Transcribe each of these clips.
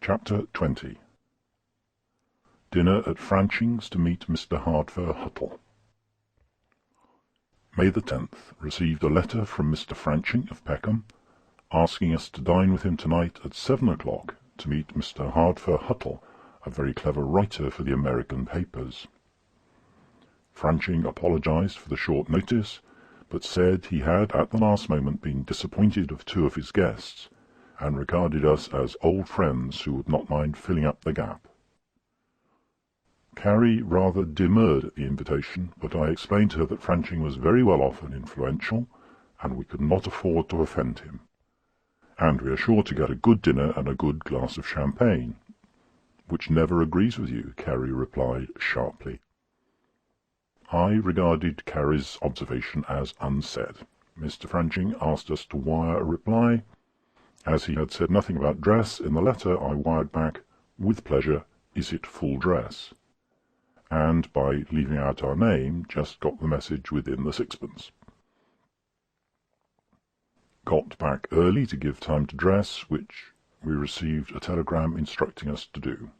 Chapter 20. Dinner at Franching's to meet Mr. Hardfur Huttle. May the 10th. Received a letter from Mr. Franching of Peckham, asking us to dine with him tonight at 7 o'clock to meet Mr. Hardfur Huttle, a very clever writer for the American papers. Franching apologized for the short notice, but said he had at the last moment been disappointed of two of his guests, and regarded us as old friends who would not mind filling up the gap. Carrie rather demurred at the invitation, but I explained to her that Franching was very well off and influential, and we could not afford to offend him. And we are sure to get a good dinner and a good glass of champagne. Which never agrees with you, Carrie replied sharply. I regarded Carrie's observation as unsaid. Mr. Franching asked us to wire a reply. As he had said nothing about dress in the letter, I wired back, with pleasure, is it full dress? And by leaving out our name, just got the message within the sixpence. Got back early to give time to dress, which we received a telegram instructing us to do.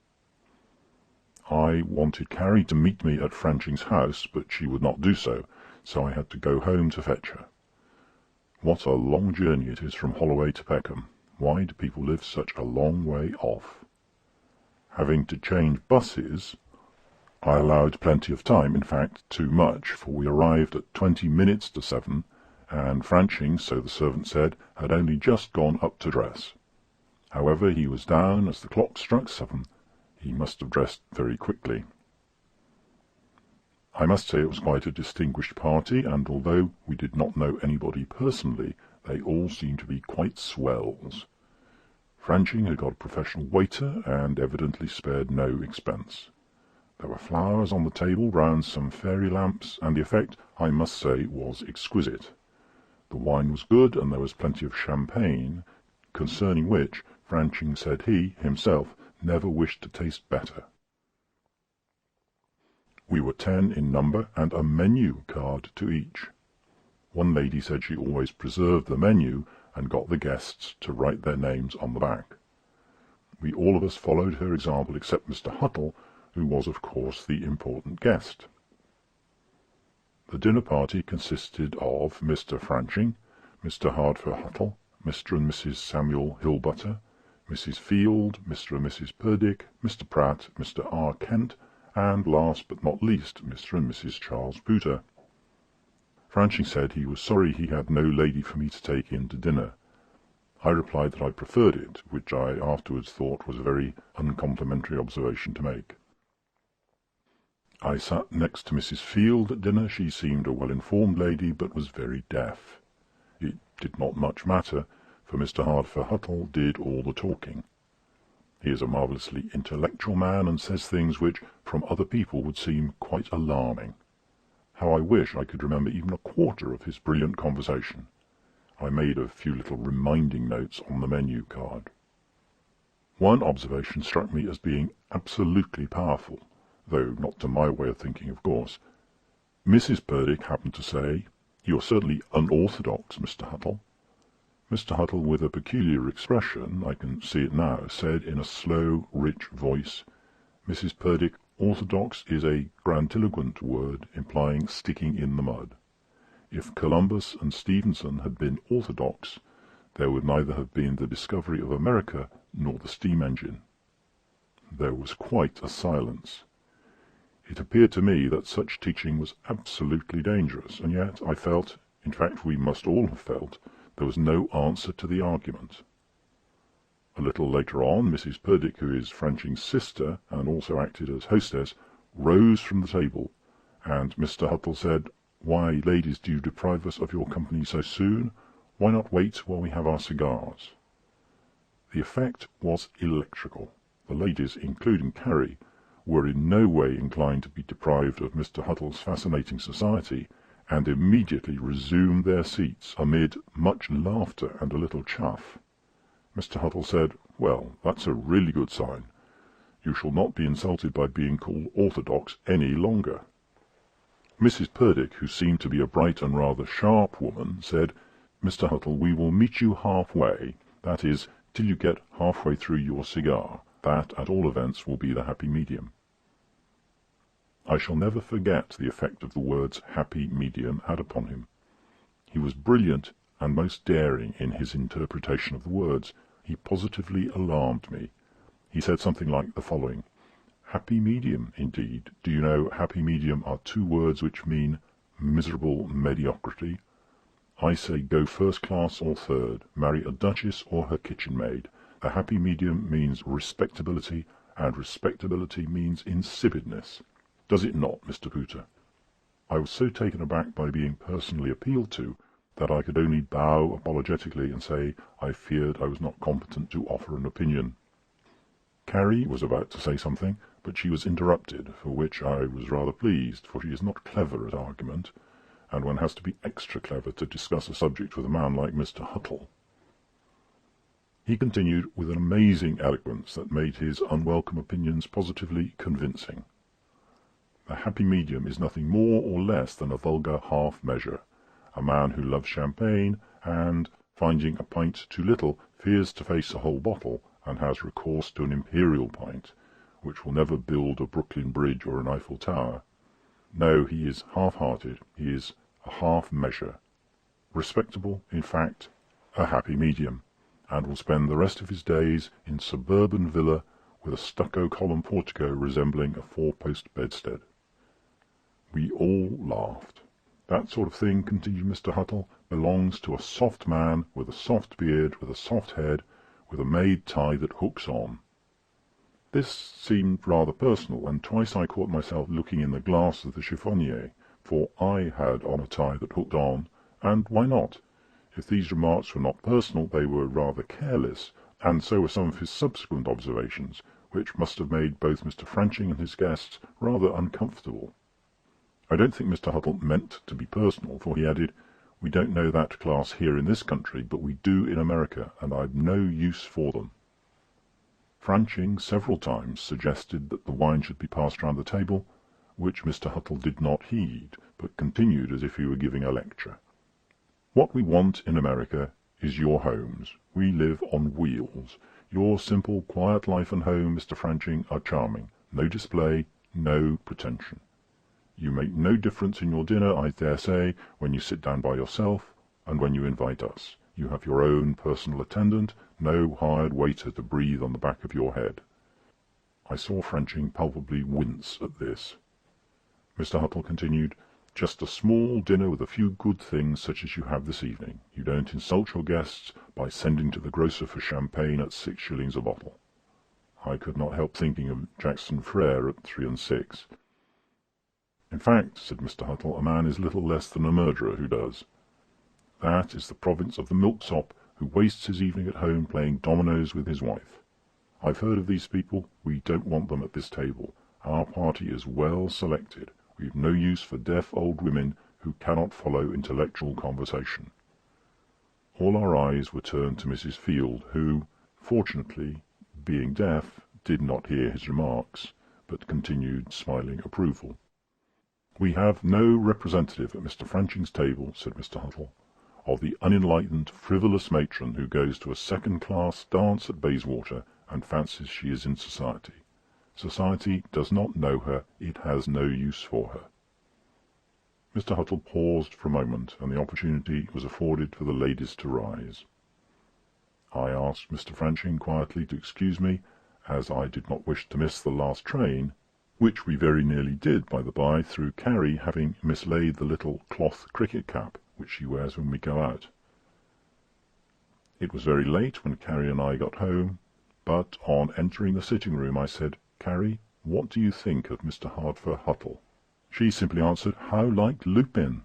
I wanted Carrie to meet me at Franching's house, but she would not do so, so I had to go home to fetch her. What a long journey it is from Holloway to Peckham. Why do people live such a long way off? Having to change buses, I allowed plenty of time, in fact too much, for we arrived at 20 minutes to 7, and Franching, so the servant said, had only just gone up to dress. However, he was down as the clock struck 7. He must have dressed very quickly. I must say it was quite a distinguished party, and although we did not know anybody personally, they all seemed to be quite swells. Franching had got a professional waiter, and evidently spared no expense. There were flowers on the table round some fairy lamps, and the effect, I must say, was exquisite. The wine was good, and there was plenty of champagne, concerning which Franching said he, himself, never wished to taste better. We were 10 in number, and a menu card to each. One lady said she always preserved the menu and got the guests to write their names on the back. We all of us followed her example except Mr. Huttle, who was of course the important guest. The dinner party consisted of Mr. Franching, Mr. Hardfur Huttle, Mr. and Mrs. Samuel Hillbutter, Mrs. Field, Mr. and Mrs. Purdick, Mr. Pratt, Mr. R. Kent, and last but not least Mr. and Mrs. Charles Booter. Franching said he was sorry he had no lady for me to take in to dinner. I replied that I preferred it, which I afterwards thought was a very uncomplimentary observation to make. I sat next to Mrs. Field at dinner. She seemed a well-informed lady, but was very deaf. It did not much matter, for Mr. Hardfur Huttle did all the talking. He is a marvellously intellectual man, and says things which, from other people, would seem quite alarming. How I wish I could remember even a quarter of his brilliant conversation. I made a few little reminding notes on the menu card. One observation struck me as being absolutely powerful, though not to my way of thinking, of course. Mrs. Purdick happened to say, "You're certainly unorthodox, Mr. Huttle." Mr. Huttle, with a peculiar expression, I can see it now, said in a slow, rich voice, "Mrs. Purdick, orthodox is a grandiloquent word implying sticking in the mud. If Columbus and Stevenson had been orthodox, there would neither have been the discovery of America nor the steam engine." There was quite a silence. It appeared to me that such teaching was absolutely dangerous, and yet I felt, in fact we must all have felt, there was no answer to the argument. A little later on, Mrs. Purdick, who is Franching's sister, and also acted as hostess, rose from the table, and Mr. Huttle said, "Why, ladies, do you deprive us of your company so soon? Why not wait while we have our cigars?" The effect was electrical. The ladies, including Carrie, were in no way inclined to be deprived of Mr. Huttle's fascinating society, and immediately resumed their seats amid much laughter and a little chaff. Mr. Huttle said, "Well, that's a really good sign. You shall not be insulted by being called orthodox any longer." Mrs. Purdick, who seemed to be a bright and rather sharp woman, said, "Mr. Huttle, we will meet you half-way, that is, till you get half-way through your cigar. That, at all events, will be the happy medium. I shall never forget the effect of the words happy medium had upon him. He was brilliant and most daring in his interpretation of the words. He positively alarmed me. He said something like the following: "Happy medium, indeed. Do you know happy medium are two words which mean miserable mediocrity? I say go first class or third, marry a duchess or her kitchen maid. The happy medium means respectability, and respectability means insipidness. Does it not, Mr. Pooter?" I was so taken aback by being personally appealed to that I could only bow apologetically and say I feared I was not competent to offer an opinion. Carrie was about to say something, but she was interrupted, for which I was rather pleased, for she is not clever at argument, and one has to be extra clever to discuss a subject with a man like Mr. Huttle. He continued with an amazing eloquence that made his unwelcome opinions positively convincing. The happy medium is nothing more or less than a vulgar half-measure. A man who loves champagne, and, finding a pint too little, fears to face a whole bottle, and has recourse to an imperial pint, which will never build a Brooklyn Bridge or an Eiffel Tower. No, he is half-hearted, he is a half-measure. Respectable, in fact, a happy medium, and will spend the rest of his days in suburban villa with a stucco column portico resembling a four-post bedstead. We all laughed. That sort of thing, continued Mr. Huttle, belongs to a soft man with a soft beard, with a soft head, with a made tie that hooks on. This seemed rather personal, and twice I caught myself looking in the glass of the chiffonnier, for I had on a tie that hooked on, and why not? If these remarks were not personal, they were rather careless, and so were some of his subsequent observations, which must have made both Mr. Franching and his guests rather uncomfortable. I don't think Mr. Huttle meant to be personal, for he added, "We don't know that class here in this country, but we do in America, and I've no use for them." Franching several times suggested that the wine should be passed round the table, which Mr. Huttle did not heed, but continued as if he were giving a lecture. "What we want in America is your homes. We live on wheels. Your simple, quiet life and home, Mr. Franching, are charming. No display, no pretension. You make no difference in your dinner, I dare say, when you sit down by yourself, and when you invite us. You have your own personal attendant, no hired waiter to breathe on the back of your head." I saw Franching palpably wince at this. Mr. Huttle continued, "Just a small dinner with a few good things such as you have this evening. You don't insult your guests by sending to the grocer for champagne at 6 shillings a bottle." I could not help thinking of Jackson Frere at 3 and 6. "In fact," said Mr. Huttle, "a man is little less than a murderer who does. That is the province of the milksop who wastes his evening at home playing dominoes with his wife. I've heard of these people. We don't want them at this table. Our party is well selected. We've no use for deaf old women who cannot follow intellectual conversation." All our eyes were turned to Mrs. Field, who, fortunately, being deaf, did not hear his remarks, but continued smiling approval. "We have no representative at Mr. Franching's table," said Mr. Huttle, "of the unenlightened, frivolous matron who goes to a second-class dance at Bayswater and fancies she is in society. Society does not know her, it has no use for her." Mr. Huttle paused for a moment, and the opportunity was afforded for the ladies to rise. I asked Mr. Franching quietly to excuse me, as I did not wish to miss the last train, which we very nearly did, by the by, through Carrie having mislaid the little cloth cricket cap which she wears when we go out. It was very late when Carrie and I got home, but on entering the sitting-room I said, "Carrie, what do you think of Mr. Hardfur Huttle?" She simply answered, "How like Lupin!"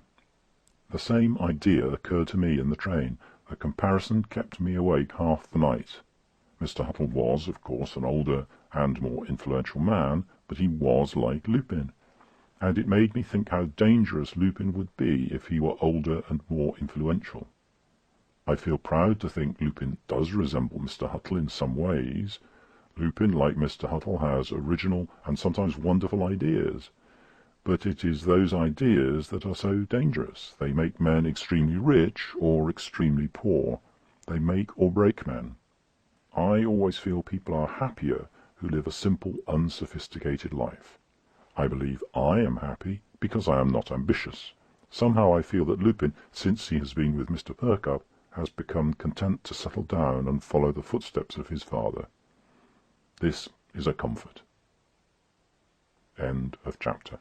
The same idea occurred to me in the train. The comparison kept me awake half the night. Mr. Huttle was, of course, an older and more influential man, but he was like Lupin, and it made me think how dangerous Lupin would be if he were older and more influential. I feel proud to think Lupin does resemble Mr. Huttle in some ways. Lupin, like Mr. Huttle, has original and sometimes wonderful ideas, but it is those ideas that are so dangerous. They make men extremely rich or extremely poor. They make or break men. I always feel people are happier who live a simple, unsophisticated life. I believe I am happy because I am not ambitious. Somehow I feel that Lupin, since he has been with Mr. Perkupp, has become content to settle down and follow the footsteps of his father. This is a comfort. End of chapter.